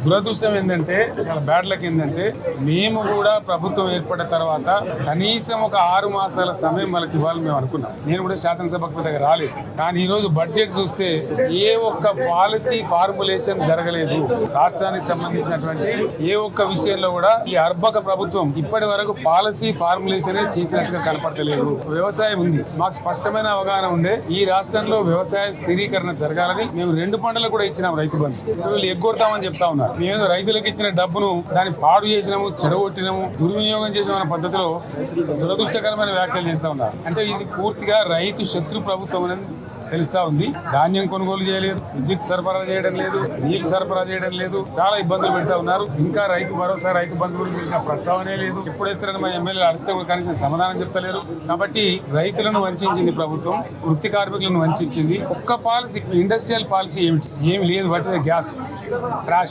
దురదృష్టం ఏంటంటే bad luck ఏంటంటే మేము కూడా ప్రభుత్వం ఏర్పడిన తర్వాత కనీసం ఒక 6 మాసాల సమయం వాళ్ళకి ఇవ్వాలని మేము అనుకున్నాం. నేను కూడా శాసనసభకు దగ్గర రాలేదు. కానీ ఈ రోజు బడ్జెట్ చూస్తే ఏ ఒక్క పాలసీ ఫార్ములేషన్ జరగలేదు. రాష్ట్రానికి సంబంధించినటువంటి ఏ ఒక్క విషయంలో కూడా ఈ అర్భక ప్రభుత్వం ఇప్పటి వరకు పాలసీ ఫార్ములేషన్ చేసినట్టుగా కనపడలేదు. వ్యవసాయం ఉంది, మాకు స్పష్టమైన అవగాహన ఉండే ఈ రాష్ట్రంలో వ్యవసాయ స్థిరీకరణ జరగాలని మేము 2 పంటలకు కూడా ఇచ్చినాం రైతు బంధు. వీళ్ళు ఎగ్గొడతామని చెప్తా ఉన్నారు. మేము రైతులకు ఇచ్చిన డబ్బును దాన్ని పాడు చేసినాము, చెడగొట్టినాము, దుర్వినియోగం చేసిన పద్ధతిలో దురదృష్టకరమైన వ్యాఖ్యలు చేస్తా ఉన్నారు. అంటే ఇది పూర్తిగా రైతు శత్రు ప్రభుత్వం అనేది తెలుస్తా ఉంది. ధాన్యం కొనుగోలు చేయలేదు, విద్యుత్ సరఫరా చేయడం లేదు, నీళ్లు సరఫరా చేయడం లేదు, చాలా ఇబ్బందులు పెడతా ఉన్నారు. ఇంకా రైతు భరోసా, రైతు బంధు గురించి ఇంకా ప్రస్తావనే లేదు. ఎప్పుడైతే మా ఎమ్మెల్యేలు అడిస్తే కూడా కనీసం సమాధానం చెప్తలేరు. కాబట్టి రైతులను వంచింది ప్రభుత్వం, వృత్తి కార్మికులను వంచింది. ఒక్క పాలసీ, ఇండస్ట్రియల్ పాలసీ ఏమిటి? ఏమి లేదు. But gas trash